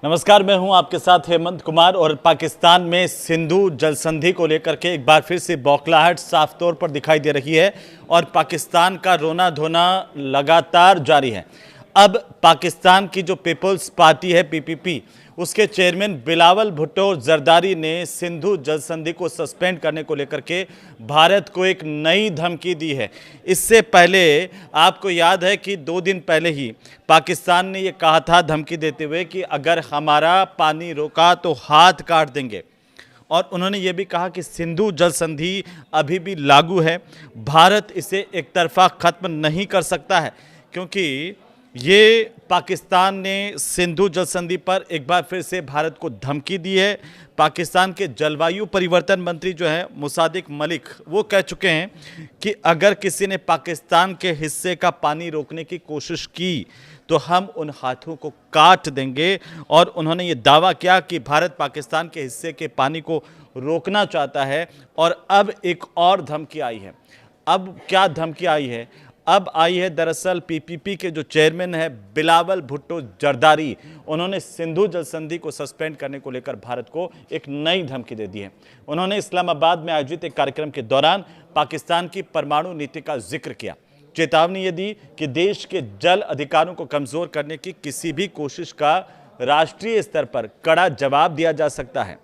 नमस्कार, मैं हूं आपके साथ हेमंत कुमार। और पाकिस्तान में सिंधु जल संधि को लेकर के एक बार फिर से बौखलाहट साफ तौर पर दिखाई दे रही है और पाकिस्तान का रोना धोना लगातार जारी है। अब पाकिस्तान की जो पीपल्स पार्टी है पीपीपी, उसके चेयरमैन बिलावल भुट्टो जरदारी ने सिंधु जल संधि को सस्पेंड करने को लेकर के भारत को एक नई धमकी दी है। इससे पहले आपको याद है कि 2 दिन पहले ही पाकिस्तान ने ये कहा था धमकी देते हुए कि अगर हमारा पानी रोका तो हाथ काट देंगे। और उन्होंने ये भी कहा कि सिंधु जल संधि अभी भी लागू है, भारत इसे एक तरफा खत्म नहीं कर सकता है, क्योंकि ये पाकिस्तान ने सिंधु जल संधि पर एक बार फिर से भारत को धमकी दी है। पाकिस्तान के जलवायु परिवर्तन मंत्री जो है मुसादिक मलिक, वो कह चुके हैं कि अगर किसी ने पाकिस्तान के हिस्से का पानी रोकने की कोशिश की तो हम उन हाथों को काट देंगे। और उन्होंने ये दावा किया कि भारत पाकिस्तान के हिस्से के पानी को रोकना चाहता है। और अब एक और धमकी आई है। अब क्या धमकी आई है? अब आई है दरअसल पीपीपी के जो चेयरमैन है बिलावल भुट्टो जरदारी, उन्होंने सिंधु जल संधि को सस्पेंड करने को लेकर भारत को एक नई धमकी दे दी है। उन्होंने इस्लामाबाद में आयोजित एक कार्यक्रम के दौरान पाकिस्तान की परमाणु नीति का जिक्र किया, चेतावनी ये दी कि देश के जल अधिकारों को कमजोर करने की किसी भी कोशिश का राष्ट्रीय स्तर पर कड़ा जवाब दिया जा सकता है।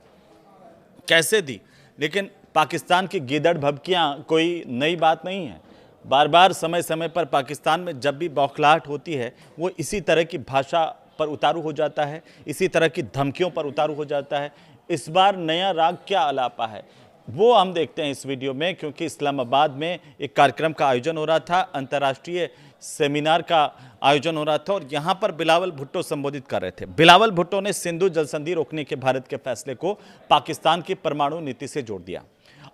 कैसे दी? लेकिन पाकिस्तान की गीदड़ भभकियां कोई नई बात नहीं है। बार बार समय समय पर पाकिस्तान में जब भी बौखलाहट होती है वो इसी तरह की भाषा पर उतारू हो जाता है, इसी तरह की धमकियों पर उतारू हो जाता है। इस बार नया राग क्या अलापा है वो हम देखते हैं इस वीडियो में, क्योंकि इस्लामाबाद में एक कार्यक्रम का आयोजन हो रहा था, अंतर्राष्ट्रीय सेमिनार का आयोजन हो रहा था और यहाँ पर बिलावल भुट्टो संबोधित कर रहे थे। बिलावल भुट्टो ने सिंधु जल संधि रोकने के भारत के फैसले को पाकिस्तान की परमाणु नीति से जोड़ दिया।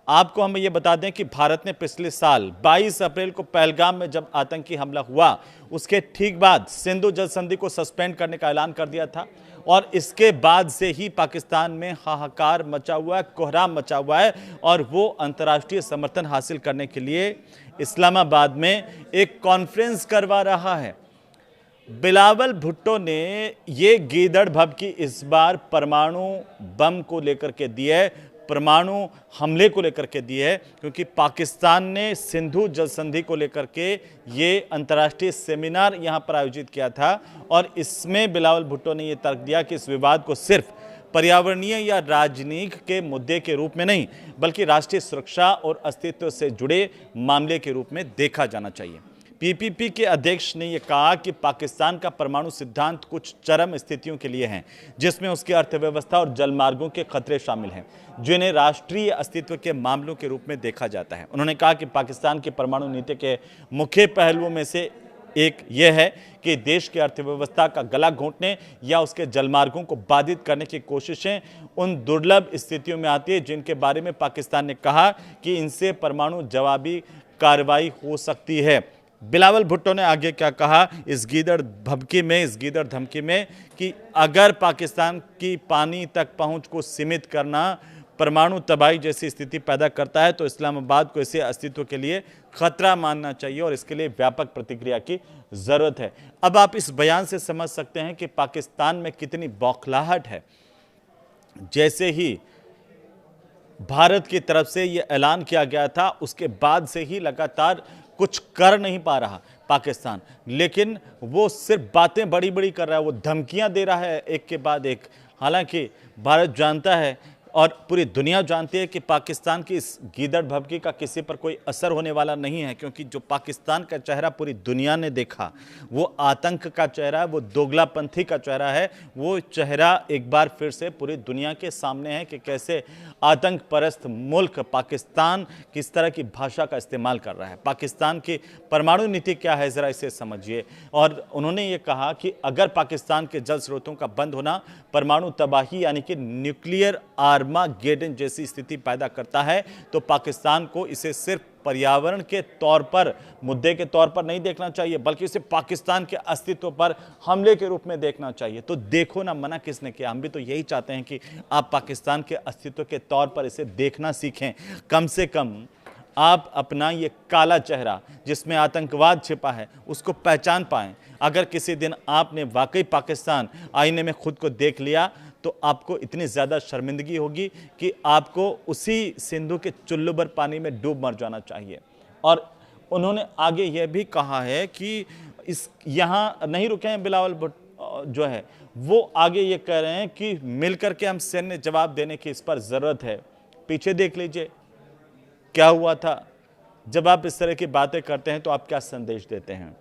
आपको हम ये बता दें कि भारत ने पिछले साल 22 अप्रैल को पहलगाम में जब आतंकी हमला हुआ, उसके ठीक बाद सिंधु जल संधि को सस्पेंड करने का ऐलान कर दिया था। और इसके बाद से ही पाकिस्तान में हाहाकार मचा हुआ है, कोहराम मचा हुआ है और वो अंतर्राष्ट्रीय समर्थन हासिल करने के लिए इस्लामाबाद में एक कॉन्फ्रेंस करवा रहा है। बिलावल भुट्टो ने ये गीदड़ भभकी इस बार परमाणु बम को लेकर के दी है, परमाणु हमले को लेकर के दी है, क्योंकि पाकिस्तान ने सिंधु जल संधि को लेकर के ये अंतर्राष्ट्रीय सेमिनार यहां पर आयोजित किया था। और इसमें बिलावल भुट्टो ने यह तर्क दिया कि इस विवाद को सिर्फ पर्यावरणीय या राजनीतिक के मुद्दे के रूप में नहीं, बल्कि राष्ट्रीय सुरक्षा और अस्तित्व से जुड़े मामले के रूप में देखा जाना चाहिए। पीपीपी के अध्यक्ष ने यह कहा कि पाकिस्तान का परमाणु सिद्धांत कुछ चरम स्थितियों के लिए है, जिसमें उसकी अर्थव्यवस्था और जलमार्गों के खतरे शामिल हैं, जिन्हें राष्ट्रीय अस्तित्व के मामलों के रूप में देखा जाता है। उन्होंने कहा कि पाकिस्तान की परमाणु नीति के मुख्य पहलुओं में से एक यह है कि देश की अर्थव्यवस्था का गला घोंटने या उसके जलमार्गों को बाधित करने की कोशिशें उन दुर्लभ स्थितियों में आती है जिनके बारे में पाकिस्तान ने कहा कि इनसे परमाणु जवाबी कार्रवाई हो सकती है। बिलावल भुट्टो ने आगे क्या कहा इस गीदड़ भभकी में, इस गीदड़ धमकी में, कि अगर पाकिस्तान की पानी तक पहुंच को सीमित करना परमाणु तबाही जैसी स्थिति पैदा करता है तो इस्लामाबाद को इसे अस्तित्व के लिए खतरा मानना चाहिए और इसके लिए व्यापक प्रतिक्रिया की जरूरत है। अब आप इस बयान से समझ सकते हैं कि पाकिस्तान में कितनी बौखलाहट है। जैसे ही भारत की तरफ से यह ऐलान किया गया था, उसके बाद से ही लगातार कुछ कर नहीं पा रहा पाकिस्तान, लेकिन वो सिर्फ बातें बड़ी बड़ी कर रहा है, वो धमकियां दे रहा है एक के बाद एक। हालांकि भारत जानता है और पूरी दुनिया जानती है कि पाकिस्तान की इस गीदड़ भभकी का किसी पर कोई असर होने वाला नहीं है, क्योंकि जो पाकिस्तान का चेहरा पूरी दुनिया ने देखा, वो आतंक का चेहरा है, वो दोगलापंथी का चेहरा है। वो चेहरा एक बार फिर से पूरी दुनिया के सामने है कि कैसे आतंक परस्त मुल्क पाकिस्तान किस तरह की भाषा का इस्तेमाल कर रहा है। पाकिस्तान की परमाणु नीति क्या है, ज़रा इसे समझिए। और उन्होंने ये कहा कि अगर पाकिस्तान के जल स्रोतों का बंद होना परमाणु तबाही यानी कि न्यूक्लियर आर्मागेडन जैसी स्थिति पैदा करता है तो पाकिस्तान को इसे सिर्फ पर्यावरण के तौर पर, मुद्दे के तौर पर नहीं देखना चाहिए, बल्कि इसे पाकिस्तान के अस्तित्व पर हमले के रूप में देखना चाहिए। तो देखो ना, मना किसने किया? हम भी तो यही चाहते हैं कि आप पाकिस्तान के अस्तित्व के तौर पर इसे देखना सीखें। कम से कम आप अपना ये काला चेहरा जिसमें आतंकवाद छिपा है उसको पहचान पाएं। अगर किसी दिन आपने वाकई पाकिस्तान आईने में खुद को देख लिया तो आपको इतनी ज़्यादा शर्मिंदगी होगी कि आपको उसी सिंधु के चुल्लू भर पानी में डूब मर जाना चाहिए। और उन्होंने आगे यह भी कहा है कि इस यहाँ नहीं रुके हैं बिलावल भुट्टो जो है, वो आगे ये कह रहे हैं कि मिलकर के हम सैन्य जवाब देने की इस पर ज़रूरत है। पीछे देख लीजिए क्या हुआ था। जब आप इस तरह की बातें करते हैं तो आप क्या संदेश देते हैं,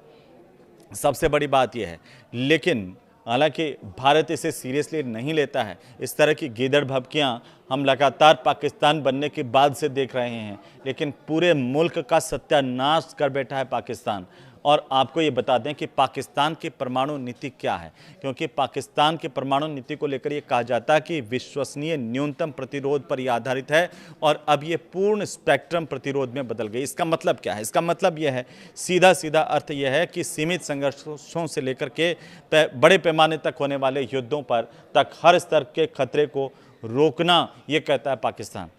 सबसे बड़ी बात यह है। लेकिन हालांकि भारत इसे सीरियसली नहीं लेता है। इस तरह की गीदड़ भभकियां हम लगातार पाकिस्तान बनने के बाद से देख रहे हैं, लेकिन पूरे मुल्क का सत्यानाश कर बैठा है पाकिस्तान। और आपको ये बता दें कि पाकिस्तान की परमाणु नीति क्या है, क्योंकि पाकिस्तान की परमाणु नीति को लेकर ये कहा जाता है कि विश्वसनीय न्यूनतम प्रतिरोध पर यह आधारित है और अब ये पूर्ण स्पेक्ट्रम प्रतिरोध में बदल गई। इसका मतलब क्या है? इसका मतलब यह है, सीधा सीधा अर्थ यह है कि सीमित संघर्षों से लेकर के बड़े पैमाने तक होने वाले युद्धों पर तक हर स्तर के खतरे को रोकना, ये कहता है पाकिस्तान।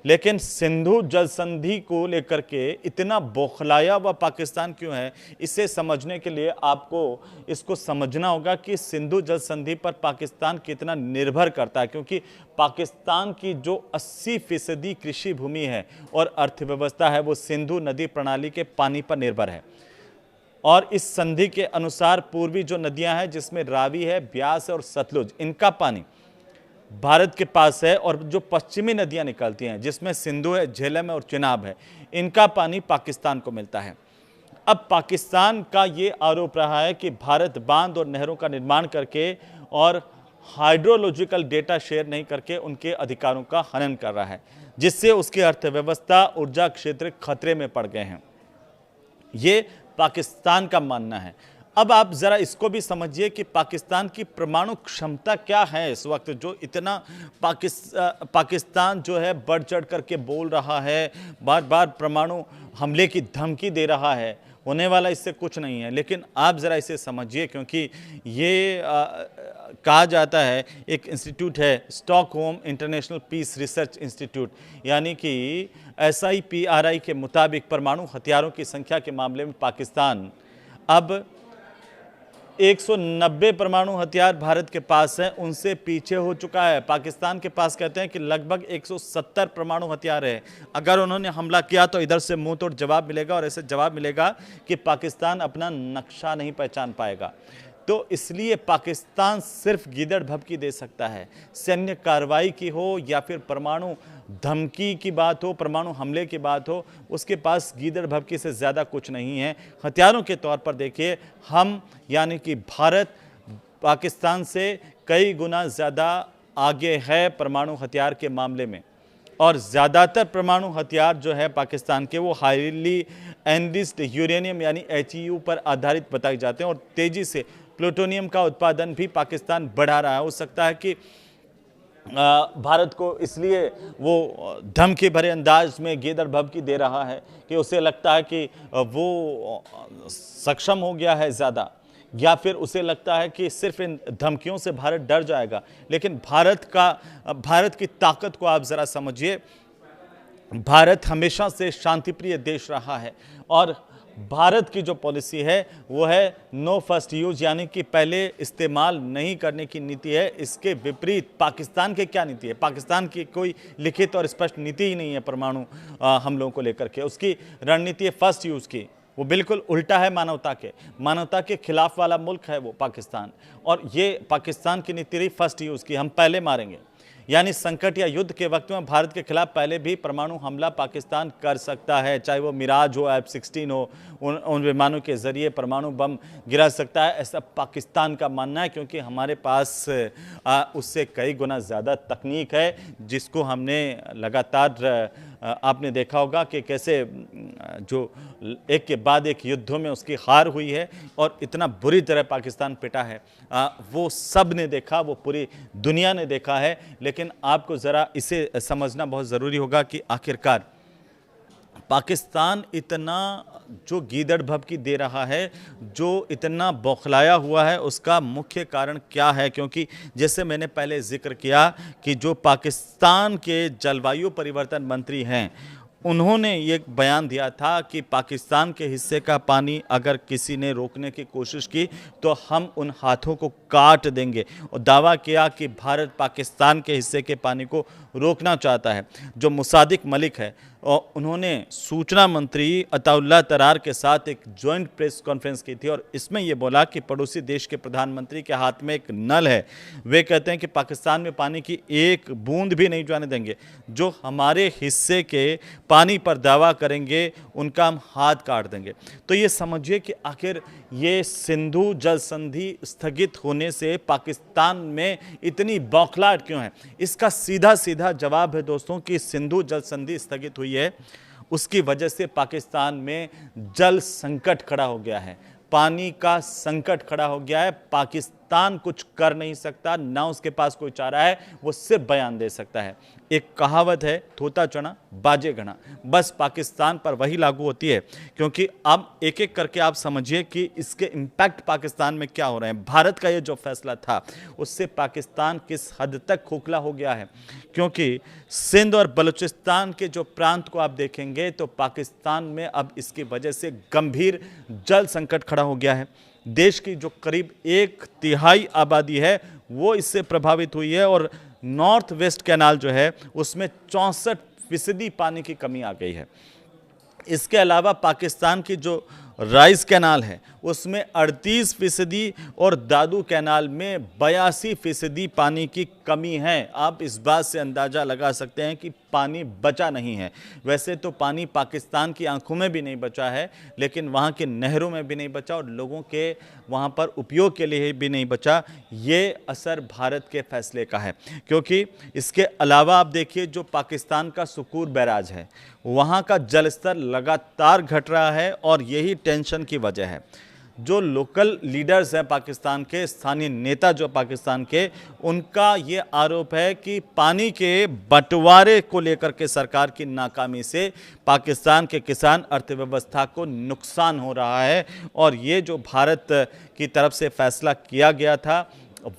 लेकिन सिंधु जल संधि को लेकर के इतना बौखलाया हुआ पाकिस्तान क्यों है, इसे समझने के लिए आपको इसको समझना होगा कि सिंधु जल संधि पर पाकिस्तान कितना निर्भर करता है। क्योंकि पाकिस्तान की जो 80% कृषि भूमि है और अर्थव्यवस्था है वो सिंधु नदी प्रणाली के पानी पर निर्भर है। और इस संधि के अनुसार पूर्वी जो नदियां हैं जिसमें रावी है, ब्यास है और सतलुज, इनका पानी भारत के पास है। और जो पश्चिमी नदियां निकलती हैं जिसमें सिंधु है, झेलम है और चिनाब है, इनका पानी पाकिस्तान को मिलता है। अब पाकिस्तान का ये आरोप रहा है कि भारत बांध और नहरों का निर्माण करके और हाइड्रोलॉजिकल डेटा शेयर नहीं करके उनके अधिकारों का हनन कर रहा है, जिससे उसकी अर्थव्यवस्था, ऊर्जा क्षेत्र खतरे में पड़ गए हैं। ये पाकिस्तान का मानना है। अब आप जरा इसको भी समझिए कि पाकिस्तान की परमाणु क्षमता क्या है इस वक्त, जो इतना पाकिस्तान जो है बढ़ चढ़ करके बोल रहा है, बार बार परमाणु हमले की धमकी दे रहा है। होने वाला इससे कुछ नहीं है। लेकिन आप ज़रा इसे समझिए, क्योंकि ये कहा जाता है, एक इंस्टीट्यूट है Stockholm international peace research institute, यानी कि SIPRI के मुताबिक परमाणु हथियारों की संख्या के मामले में पाकिस्तान अब 190 परमाणु हथियार भारत के पास है, उनसे पीछे हो चुका है। पाकिस्तान के पास कहते हैं कि लगभग 170 परमाणु हथियार है। अगर उन्होंने हमला किया तो इधर से मुंह तोड़ जवाब मिलेगा, और ऐसे जवाब मिलेगा कि पाकिस्तान अपना नक्शा नहीं पहचान पाएगा। तो इसलिए पाकिस्तान सिर्फ गीदड़ भभकी दे सकता है। सैन्य कार्रवाई की हो या फिर परमाणु धमकी की बात हो, परमाणु हमले की बात हो, उसके पास गीदड़ भभकी से ज़्यादा कुछ नहीं है। हथियारों के तौर पर देखिए, हम यानी कि भारत पाकिस्तान से कई गुना ज़्यादा आगे है परमाणु हथियार के मामले में। और ज़्यादातर परमाणु हथियार जो है पाकिस्तान के, वो हाईली एनरिच्ड यूरेनियम यानी HEU पर आधारित बताए जाते हैं। और तेज़ी से प्लूटोनियम का उत्पादन भी पाकिस्तान बढ़ा रहा है। हो सकता है कि भारत को इसलिए वो धमकी भरे अंदाज में गीदड़ भभकी दे रहा है कि उसे लगता है कि वो सक्षम हो गया है ज़्यादा, या फिर उसे लगता है कि सिर्फ इन धमकियों से भारत डर जाएगा। लेकिन भारत की ताकत को आप ज़रा समझिए। भारत हमेशा से शांतिप्रिय देश रहा है, और भारत की जो पॉलिसी है वो है नो फर्स्ट यूज, यानी कि पहले इस्तेमाल नहीं करने की नीति है। इसके विपरीत पाकिस्तान की क्या नीति है? पाकिस्तान की कोई लिखित और स्पष्ट नीति ही नहीं है परमाणु हमलों को लेकर के। उसकी रणनीति है फर्स्ट यूज की, वो बिल्कुल उल्टा है मानवता के खिलाफ वाला मुल्क है वो पाकिस्तान। और ये पाकिस्तान की नीति रही फर्स्ट यूज की, हम पहले मारेंगे। यानी संकट या युद्ध के वक्त में भारत के खिलाफ पहले भी परमाणु हमला पाकिस्तान कर सकता है, चाहे वो मिराज हो, F-16 हो, उन विमानों के जरिए परमाणु बम गिरा सकता है, ऐसा पाकिस्तान का मानना है। क्योंकि हमारे पास उससे कई गुना ज़्यादा तकनीक है, जिसको हमने लगातार आपने देखा होगा कि कैसे जो एक के बाद एक युद्धों में उसकी हार हुई है और इतना बुरी तरह पाकिस्तान पिटा है, वो सब ने देखा, वो पूरी दुनिया ने देखा है। लेकिन आपको ज़रा इसे समझना बहुत ज़रूरी होगा कि आखिरकार पाकिस्तान इतना जो गीदड़ भभकी दे रहा है, जो इतना बौखलाया हुआ है, उसका मुख्य कारण क्या है? क्योंकि जैसे मैंने पहले जिक्र किया कि जो पाकिस्तान के जलवायु परिवर्तन मंत्री हैं, उन्होंने ये बयान दिया था कि पाकिस्तान के हिस्से का पानी अगर किसी ने रोकने की कोशिश की तो हम उन हाथों को काट देंगे, और दावा किया कि भारत पाकिस्तान के हिस्से के पानी को रोकना चाहता है। जो मुसादिक मलिक है और उन्होंने सूचना मंत्री अताउल्लाह तरार के साथ एक जॉइंट प्रेस कॉन्फ्रेंस की थी और इसमें यह बोला कि पड़ोसी देश के प्रधानमंत्री के हाथ में एक नल है, वे कहते हैं कि पाकिस्तान में पानी की एक बूंद भी नहीं जाने देंगे, जो हमारे हिस्से के पानी पर दावा करेंगे उनका हम हाथ काट देंगे। तो ये समझिए कि आखिर ये सिंधु जल संधि स्थगित होने से पाकिस्तान में इतनी बौखलाहट क्यों है। इसका सीधा सीधा जवाब है दोस्तों कि सिंधु जल संधि स्थगित हुई है, उसकी वजह से पाकिस्तान में जल संकट खड़ा हो गया है, पानी का संकट खड़ा हो गया है। पाकिस्तान कुछ कर नहीं सकता, ना उसके पास कोई चारा है, वो सिर्फ बयान दे सकता है। एक कहावत है, थोता चना बाजे घना, बस पाकिस्तान पर वही लागू होती है। क्योंकि अब एक एक करके आप समझिए कि इसके इम्पैक्ट पाकिस्तान में क्या हो रहे हैं। भारत का ये जो फैसला था उससे पाकिस्तान किस हद तक खोखला हो गया है, क्योंकि सिंध और बलूचिस्तान के जो प्रांत को आप देखेंगे तो पाकिस्तान में अब इसकी वजह से गंभीर जल संकट खड़ा हो गया है। देश की जो करीब 1/3 आबादी है वो इससे प्रभावित हुई है और नॉर्थ वेस्ट कैनाल जो है उसमें 64% पानी की कमी आ गई है। इसके अलावा पाकिस्तान की जो राइस कैनाल है उसमें 38% और दादू कैनाल में 82% पानी की कमी है। आप इस बात से अंदाज़ा लगा सकते हैं कि पानी बचा नहीं है। वैसे तो पानी पाकिस्तान की आंखों में भी नहीं बचा है, लेकिन वहाँ के नहरों में भी नहीं बचा और लोगों के वहाँ पर उपयोग के लिए भी नहीं बचा। ये असर भारत के फैसले का है, क्योंकि इसके अलावा आप देखिए जो पाकिस्तान का सुकूर बैराज है वहाँ का जल स्तर लगातार घट रहा है और यही टेंशन की वजह है। जो लोकल लीडर्स हैं पाकिस्तान के, स्थानीय नेता जो पाकिस्तान के, उनका ये आरोप है कि पानी के बंटवारे को लेकर के सरकार की नाकामी से पाकिस्तान के किसान अर्थव्यवस्था को नुकसान हो रहा है। और ये जो भारत की तरफ से फैसला किया गया था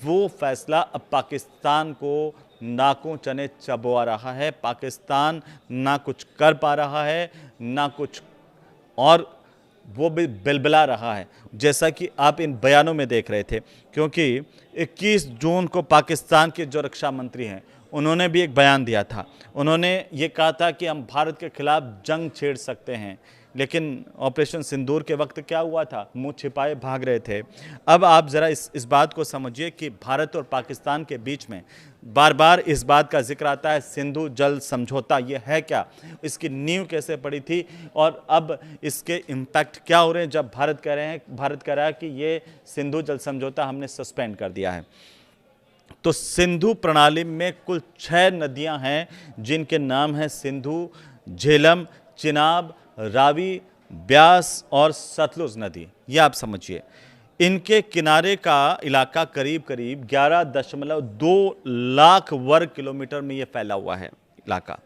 वो फैसला अब पाकिस्तान को नाकों चने चबवा रहा है। पाकिस्तान ना कुछ कर पा रहा है ना कुछ, और वो भी बिलबिला रहा है, जैसा कि आप इन बयानों में देख रहे थे। क्योंकि 21 जून को पाकिस्तान के जो रक्षा मंत्री हैं उन्होंने भी एक बयान दिया था। उन्होंने ये कहा था कि हम भारत के खिलाफ जंग छेड़ सकते हैं, लेकिन ऑपरेशन सिंदूर के वक्त क्या हुआ था, मुंह छिपाए भाग रहे थे। अब आप ज़रा इस बात को समझिए कि भारत और पाकिस्तान के बीच में बार बार इस बात का जिक्र आता है सिंधु जल समझौता, ये है क्या, इसकी नींव कैसे पड़ी थी और अब इसके इम्पैक्ट क्या हो रहे हैं जब भारत कह रहा है कि ये सिंधु जल समझौता हमने सस्पेंड कर दिया है। तो सिंधु प्रणाली में कुल 6 नदियां हैं जिनके नाम हैं सिंधु, झेलम, चिनाब, रावी, ब्यास और सतलुज नदी। ये आप समझिए, इनके किनारे का इलाका करीब करीब 11.2 लाख वर्ग किलोमीटर में ये फैला हुआ है इलाका।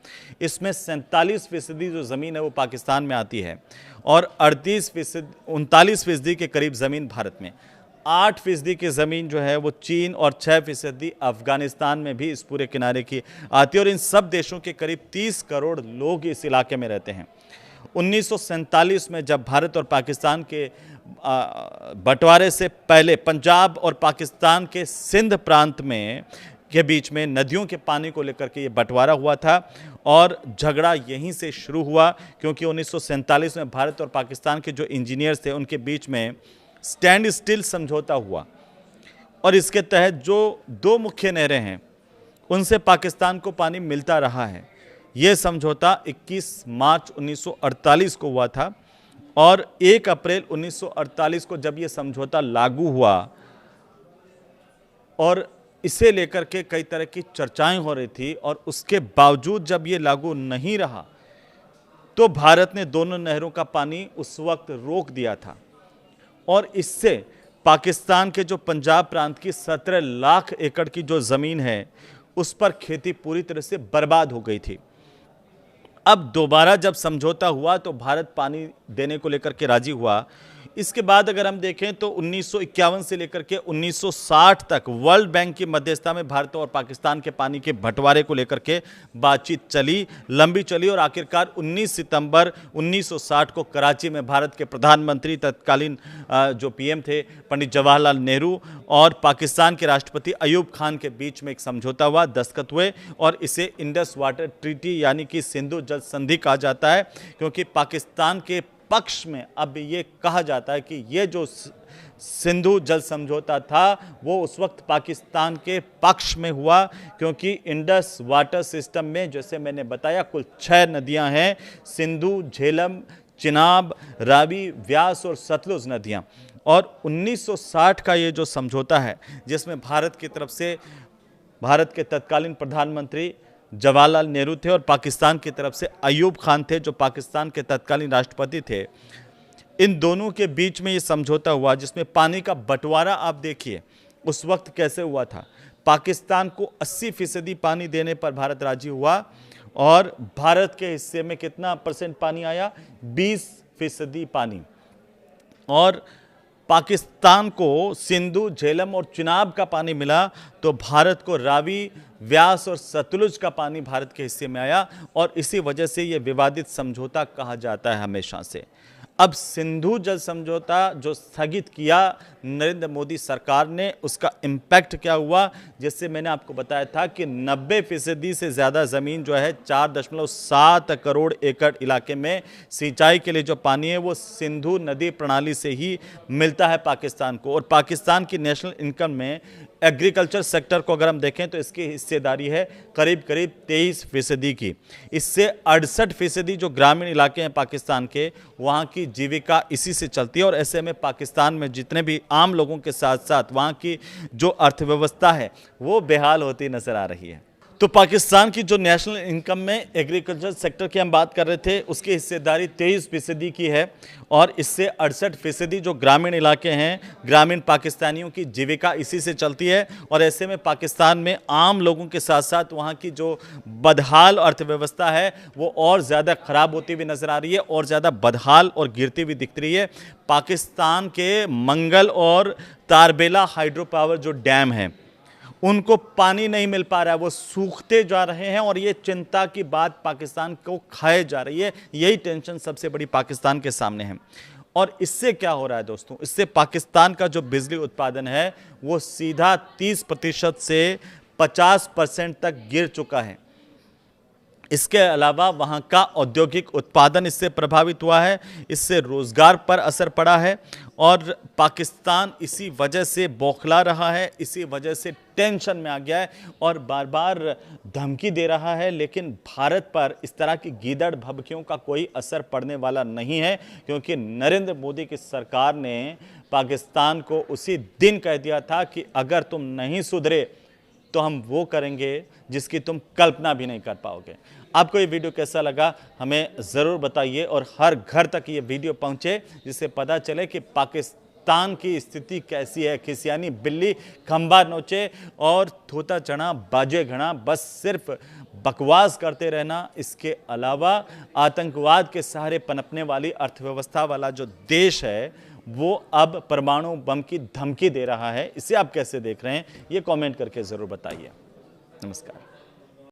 इसमें 47% जो ज़मीन है वो पाकिस्तान में आती है और 39% के करीब ज़मीन भारत में, 8% की ज़मीन जो है वो चीन और 6% अफगानिस्तान में भी इस पूरे किनारे की आती है। और इन सब देशों के करीब 30 करोड़ लोग इस इलाके में रहते हैं। 1947 में जब भारत और पाकिस्तान के बंटवारे से पहले पंजाब और पाकिस्तान के सिंध प्रांत में के बीच में नदियों के पानी को लेकर के ये बंटवारा हुआ था और झगड़ा यहीं से शुरू हुआ, क्योंकि 1947 में भारत और पाकिस्तान के जो इंजीनियर्स थे उनके बीच में स्टैंड स्टिल समझौता हुआ और इसके तहत जो 2 मुख्य नहरें हैं उनसे पाकिस्तान को पानी मिलता रहा है। ये समझौता 21 मार्च 1948 को हुआ था और 1 अप्रैल 1948 को जब ये समझौता लागू हुआ और इसे लेकर के कई तरह की चर्चाएं हो रही थी, और उसके बावजूद जब ये लागू नहीं रहा तो भारत ने दोनों नहरों का पानी उस वक्त रोक दिया था और इससे पाकिस्तान के जो पंजाब प्रांत की 17 लाख एकड़ की जो ज़मीन है उस पर खेती पूरी तरह से बर्बाद हो गई थी। अब दोबारा जब समझौता हुआ तो भारत पानी देने को लेकर के राजी हुआ। इसके बाद अगर हम देखें तो 1951 से लेकर के 1960 तक वर्ल्ड बैंक की मध्यस्थता में भारत और पाकिस्तान के पानी के बंटवारे को लेकर के बातचीत चली, लंबी चली और आखिरकार 19 सितंबर 1960 को कराची में भारत के प्रधानमंत्री तत्कालीन जो पीएम थे पंडित जवाहरलाल नेहरू और पाकिस्तान के राष्ट्रपति अयूब खान के बीच में एक समझौता हुआ, दस्तखत हुए और इसे इंडस वाटर ट्रीटी यानी कि सिंधु जल संधि कहा जाता है, क्योंकि पाकिस्तान के पक्ष में अब ये कहा जाता है कि ये जो सिंधु जल समझौता था वो उस वक्त पाकिस्तान के पक्ष में हुआ, क्योंकि इंडस वाटर सिस्टम में जैसे मैंने बताया कुल 6 नदियां हैं, सिंधु, झेलम, चिनाब, रावी, व्यास और सतलुज नदियां। और 1960 का ये जो समझौता है जिसमें भारत की तरफ से भारत के तत्कालीन प्रधानमंत्री जवाहरलाल नेहरू थे और पाकिस्तान की तरफ से अयूब खान थे जो पाकिस्तान के तत्कालीन राष्ट्रपति थे, इन दोनों के बीच में ये समझौता हुआ जिसमें पानी का बंटवारा आप देखिए उस वक्त कैसे हुआ था। पाकिस्तान को 80% पानी देने पर भारत राजी हुआ और भारत के हिस्से में कितना % पानी आया, 20% पानी। और पाकिस्तान को सिंधु, झेलम और चिनाब का पानी मिला तो भारत को रावी, व्यास और सतलुज का पानी भारत के हिस्से में आया और इसी वजह से यह विवादित समझौता कहा जाता है हमेशा से। अब सिंधु जल समझौता जो स्थगित किया नरेंद्र मोदी सरकार ने, उसका इम्पैक्ट क्या हुआ, जैसे मैंने आपको बताया था कि 90% से ज़्यादा ज़मीन जो है 4.7 करोड़ एकड़ इलाके में सिंचाई के लिए जो पानी है वो सिंधु नदी प्रणाली से ही मिलता है पाकिस्तान को। और पाकिस्तान की नेशनल इनकम में एग्रीकल्चर सेक्टर को अगर हम देखें तो इसकी हिस्सेदारी है करीब 23% की। इससे 68% जो ग्रामीण इलाके हैं पाकिस्तान के, वहाँ की जीविका इसी से चलती है और ऐसे में पाकिस्तान में जितने भी आम लोगों के साथ साथ वहाँ की जो अर्थव्यवस्था है वो बेहाल होती नजर आ रही है। तो पाकिस्तान की जो नेशनल इनकम में एग्रीकल्चर सेक्टर की हम बात कर रहे थे उसकी हिस्सेदारी 23% की है और इससे 68% जो ग्रामीण इलाके हैं, ग्रामीण पाकिस्तानियों की जीविका इसी से चलती है और ऐसे में पाकिस्तान में आम लोगों के साथ साथ वहाँ की जो बदहाल अर्थव्यवस्था है वो और ज़्यादा ख़राब होती हुई नज़र आ रही है और ज़्यादा बदहाल और गिरती हुई दिख रही है। पाकिस्तान के मंगल और तारबेला हाइड्रो पावर जो डैम हैं उनको पानी नहीं मिल पा रहा है, वो सूखते जा रहे हैं और ये चिंता की बात पाकिस्तान को खाए जा रही है। यही टेंशन सबसे बड़ी पाकिस्तान के सामने है। और इससे क्या हो रहा है दोस्तों, इससे पाकिस्तान का जो बिजली उत्पादन है वो सीधा 30% से 50% तक गिर चुका है। इसके अलावा वहाँ का औद्योगिक उत्पादन इससे प्रभावित हुआ है, इससे रोजगार पर असर पड़ा है और पाकिस्तान इसी वजह से बौखला रहा है, इसी वजह से टेंशन में आ गया है और बार बार धमकी दे रहा है। लेकिन भारत पर इस तरह की गीदड़ भभकियों का कोई असर पड़ने वाला नहीं है, क्योंकि नरेंद्र मोदी की सरकार ने पाकिस्तान को उसी दिन कह दिया था कि अगर तुम नहीं सुधरे तो हम वो करेंगे जिसकी तुम कल्पना भी नहीं कर पाओगे। आपको ये वीडियो कैसा लगा हमें ज़रूर बताइए और हर घर तक ये वीडियो पहुंचे जिससे पता चले कि पाकिस्तान की स्थिति कैसी है। खिसियानी बिल्ली खंबा नोचे और थोता चढ़ा बाजे घड़ा, बस सिर्फ बकवास करते रहना। इसके अलावा आतंकवाद के सहारे पनपने वाली अर्थव्यवस्था वाला जो देश है वो अब परमाणु बम की धमकी दे रहा है। इसे आप कैसे देख रहे हैं ये कमेंट करके ज़रूर बताइए। नमस्कार।